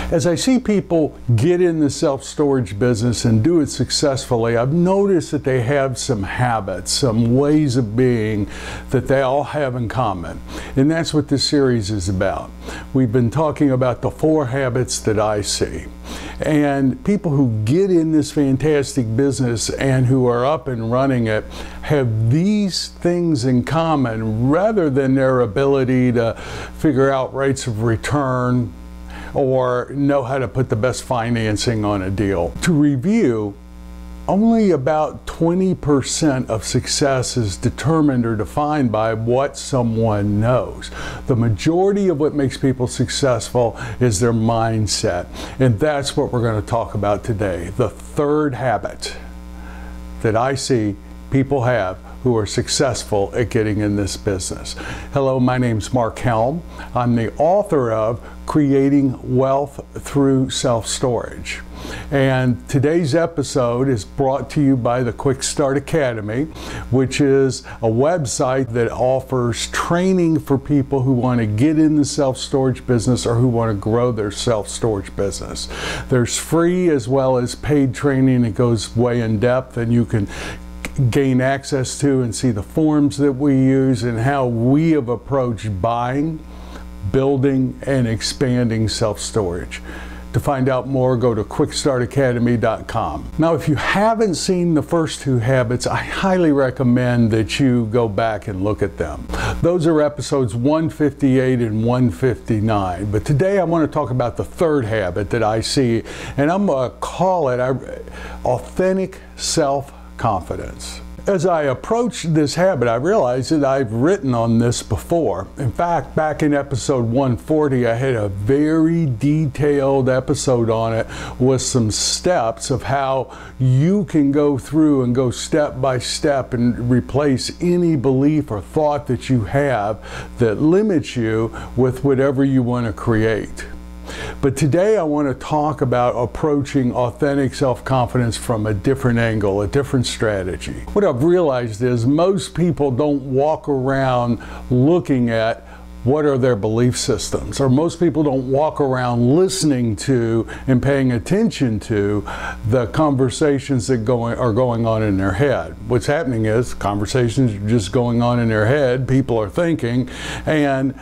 As I see people get in the self-storage business and do it successfully, I've noticed that they have some habits, some ways of being that they all have in common. And that's what this series is about. We've been talking about the 4 habits that I see. And people who get in this fantastic business and who are up and running it have these things in common rather than their ability to figure out rates of return or know how to put the best financing on a deal. To review, only about 20% of success is determined or defined by what someone knows. The majority of what makes people successful is their mindset. And that's what we're going to talk about today. The 3rd habit that I see people have who are successful at getting in this business. Hello, my name's Mark Helm. I'm the author of Creating Wealth Through Self-Storage. And today's episode is brought to you by the Quick Start Academy, which is a website that offers training for people who want to get in the self-storage business or who want to grow their self-storage business. There's free as well as paid training. It goes way in depth, and you can gain access to and see the forms that we use and how we have approached buying, building, and expanding self-storage. To find out more, go to quickstartacademy.com. Now, if you haven't seen the first 2 habits, I highly recommend that you go back and look at them. Those are episodes 158 and 159. But today I want to talk about the 3rd habit that I see, and I'm going to call it authentic self-confidence. As I approached this habit, I realized that I've written on this before. In fact, back in episode 140, I had a very detailed episode on it with some steps of how you can go through and go step by step and replace any belief or thought that you have that limits you with whatever you want to create. But today I want to talk about approaching authentic self-confidence from a different angle, a different strategy. What I've realized is most people don't walk around looking at what are their belief systems, or most people don't walk around listening to and paying attention to the conversations that are going on in their head. What's happening is conversations are just going on in their head, people are thinking, and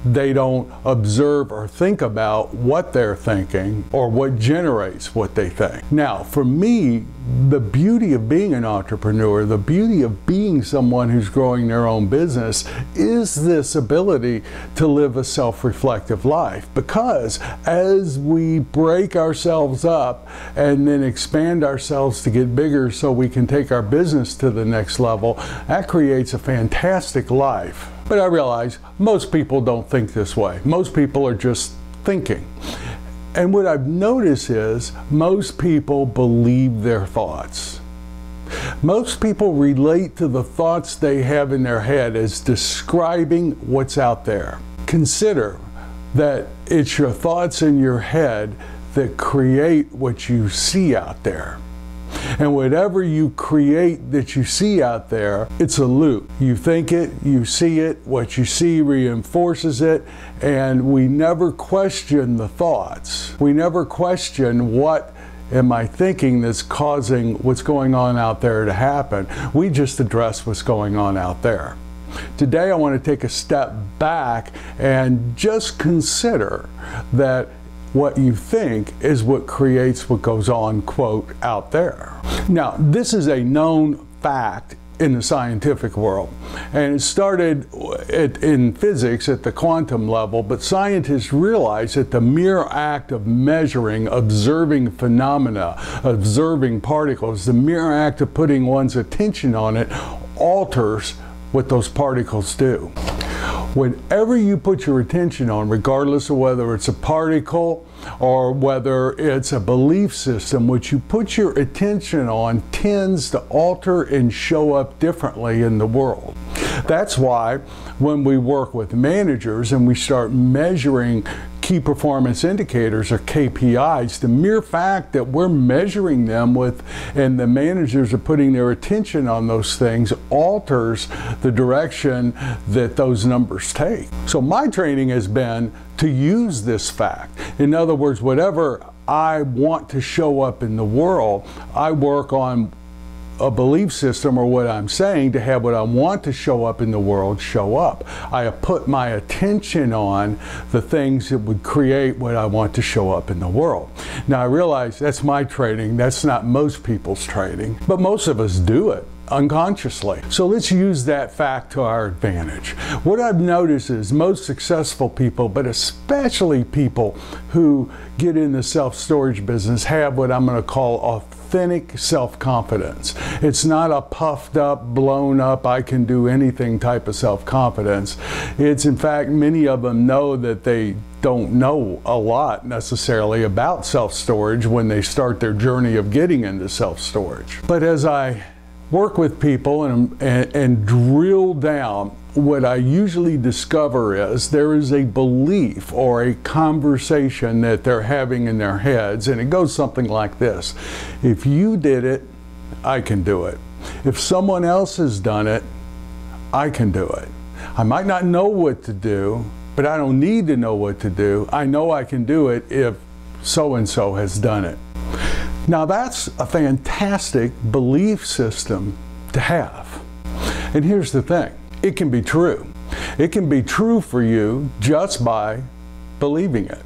they don't observe or think about what they're thinking or what generates what they think. Now, for me, the beauty of being an entrepreneur, the beauty of being someone who's growing their own business is this ability to live a self-reflective life. Because as we break ourselves up and then expand ourselves to get bigger so we can take our business to the next level, that creates a fantastic life. But I realize most people don't think this way. Most people are just thinking. And what I've noticed is most people believe their thoughts. Most people relate to the thoughts they have in their head as describing what's out there. Consider that it's your thoughts in your head that create what you see out there. And whatever you create that you see out there, it's a loop. You think it, you see it, what you see reinforces it, and we never question the thoughts. We never question what am I thinking that's causing what's going on out there to happen. We just address what's going on out there. Today I want to take a step back and just consider that what you think is what creates what goes on, quote, out there. Now, this is a known fact in the scientific world, and it started in physics at the quantum level, but scientists realized that the mere act of measuring, observing phenomena, observing particles, the mere act of putting one's attention on it alters what those particles do. Whenever you put your attention on, regardless of whether it's a particle or whether it's a belief system, what you put your attention on tends to alter and show up differently in the world. That's why when we work with managers and we start measuring key performance indicators, or KPIs. The mere fact that we're measuring them with, and the managers are putting their attention on those things, alters the direction that those numbers take. So my training has been to use this fact. In other words, whatever I want to show up in the world, I work on a belief system, or what I'm saying, to have what I want to show up in the world show up. I have put my attention on the things that would create what I want to show up in the world. Now I realize that's my training, that's not most people's training, but most of us do it unconsciously. So let's use that fact to our advantage. What I've noticed is most successful people, but especially people who get in the self-storage business, have what I'm going to call authentic self-confidence. It's not a puffed up, blown up, I can do anything type of self-confidence. It's, in fact, many of them know that they don't know a lot necessarily about self-storage when they start their journey of getting into self-storage. But as I work with people and drill down, what I usually discover is there is a belief or a conversation that they're having in their heads, and it goes something like this: if you did it, I can do it. If someone else has done it, I can do it. I might not know what to do, but I don't need to know what to do. I know I can do it if so-and-so has done it. Now that's a fantastic belief system to have. And here's the thing, it can be true. It can be true for you just by believing it.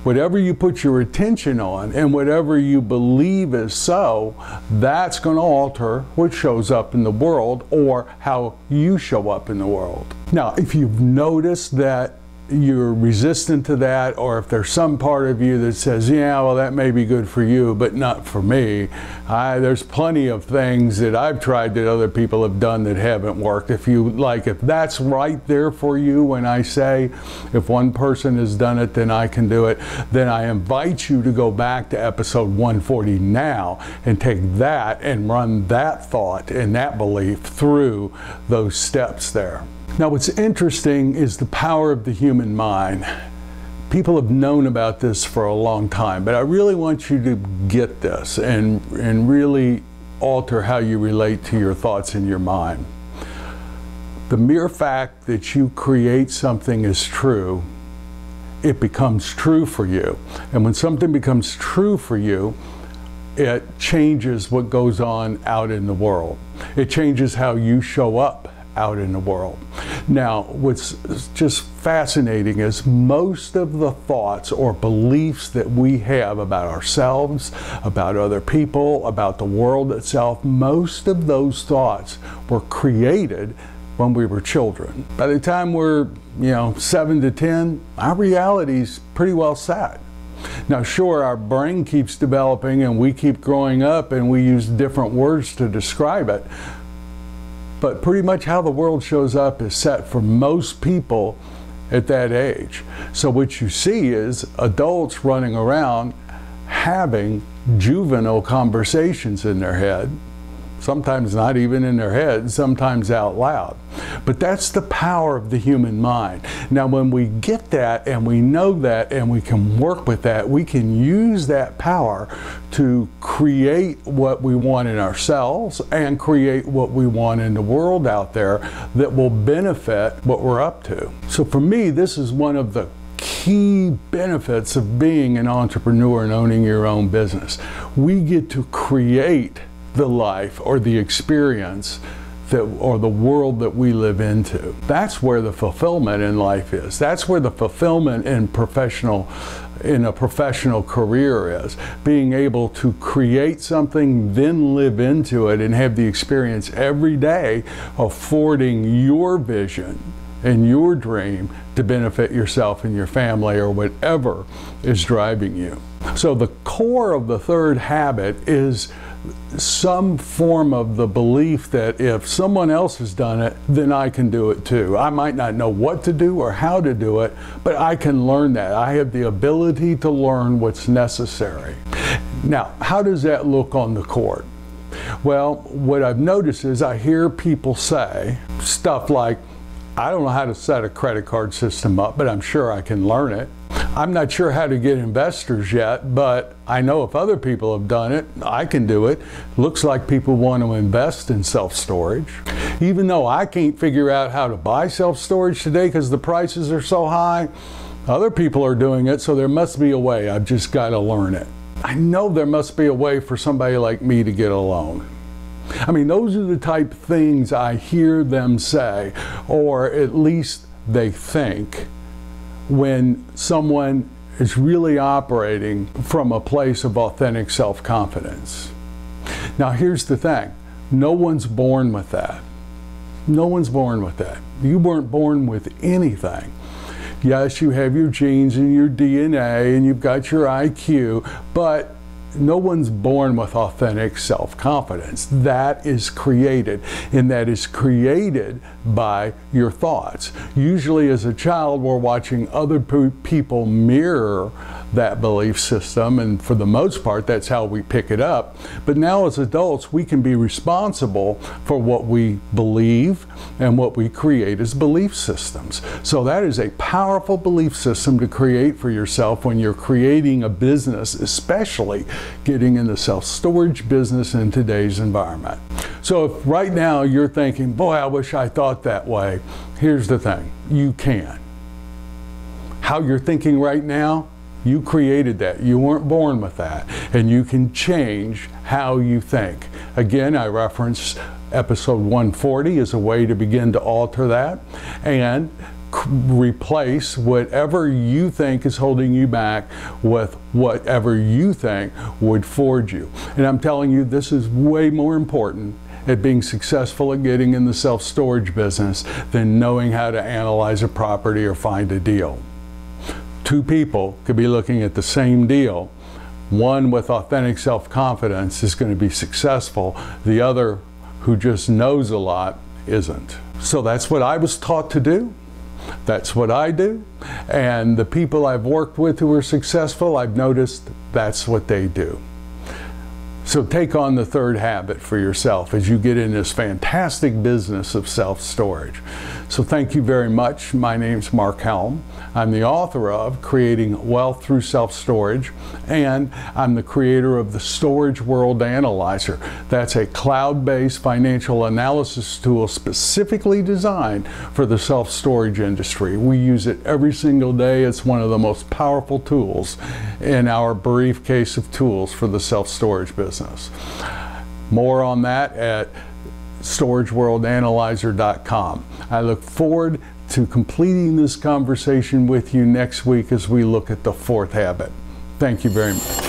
Whatever you put your attention on and whatever you believe is so, that's going to alter what shows up in the world, or how you show up in the world. Now, if you've noticed that you're resistant to that, or if there's some part of you that says, yeah, well, that may be good for you, but not for me. There's plenty of things that I've tried that other people have done that haven't worked. If that's right there for you, when I say, if one person has done it, then I can do it, then I invite you to go back to episode 140 now and take that and run that thought and that belief through those steps there. Now what's interesting is the power of the human mind. People have known about this for a long time, but I really want you to get this and really alter how you relate to your thoughts in your mind. The mere fact that you create something as true, it becomes true for you. And when something becomes true for you, it changes what goes on out in the world. It changes how you show up out in the world. Now, what's just fascinating is most of the thoughts or beliefs that we have about ourselves, about other people, about the world itself, most of those thoughts were created when we were children. By the time we're, 7 to 10, our reality's pretty well set. Now, sure, our brain keeps developing and we keep growing up and we use different words to describe it. But pretty much how the world shows up is set for most people at that age. So what you see is adults running around having juvenile conversations in their head, sometimes not even in their head, sometimes out loud. But that's the power of the human mind. Now when we get that and we know that and we can work with that, we can use that power to create what we want in ourselves and create what we want in the world out there that will benefit what we're up to. So for me, this is one of the key benefits of being an entrepreneur and owning your own business. We get to create the life or the experience or the world that we live into. That's where the fulfillment in life is. That's where the fulfillment in a professional career is. Being able to create something, then live into it and have the experience every day affording your vision and your dream to benefit yourself and your family or whatever is driving you. So the core of the third habit is some form of the belief that if someone else has done it, then I can do it too. I might not know what to do or how to do it, but I can learn that. I have the ability to learn what's necessary. Now, how does that look on the court? Well, what I've noticed is I hear people say stuff like, I don't know how to set a credit card system up, but I'm sure I can learn it. I'm not sure how to get investors yet, but I know if other people have done it, I can do it. Looks like people want to invest in self-storage. Even though I can't figure out how to buy self-storage today because the prices are so high, other people are doing it, so there must be a way. I've just got to learn it. I know there must be a way for somebody like me to get a loan. I mean, those are the type of things I hear them say, or at least they think, when someone is really operating from a place of authentic self-confidence. Now, here's the thing. No one's born with that. No one's born with that. You weren't born with anything. Yes, you have your genes and your DNA and you've got your IQ, but no one's born with authentic self-confidence. That is created, and that is created by your thoughts. Usually as a child, we're watching other people mirror that belief system, and for the most part, that's how we pick it up. But now as adults, we can be responsible for what we believe and what we create as belief systems. So that is a powerful belief system to create for yourself when you're creating a business, especially getting in the self-storage business in today's environment. So if right now you're thinking, boy, I wish I thought that way, here's the thing, you can. How you're thinking right now, you created that. You weren't born with that. And you can change how you think. Again, I reference episode 140 as a way to begin to alter that and replace whatever you think is holding you back with whatever you think would forge you. And I'm telling you, this is way more important at being successful at getting in the self-storage business than knowing how to analyze a property or find a deal. Two people could be looking at the same deal. One with authentic self-confidence is going to be successful. The other, who just knows a lot, isn't. So that's what I was taught to do. That's what I do. And the people I've worked with who are successful, I've noticed that's what they do. So take on the third habit for yourself as you get in this fantastic business of self-storage. So thank you very much. My name's Mark Helm. I'm the author of Creating Wealth Through Self-Storage, and I'm the creator of the Storage World Analyzer. That's a cloud-based financial analysis tool specifically designed for the self-storage industry. We use it every single day. It's one of the most powerful tools in our briefcase of tools for the self-storage business. More on that at storageworldanalyzer.com. I look forward to completing this conversation with you next week as we look at the fourth habit. Thank you very much.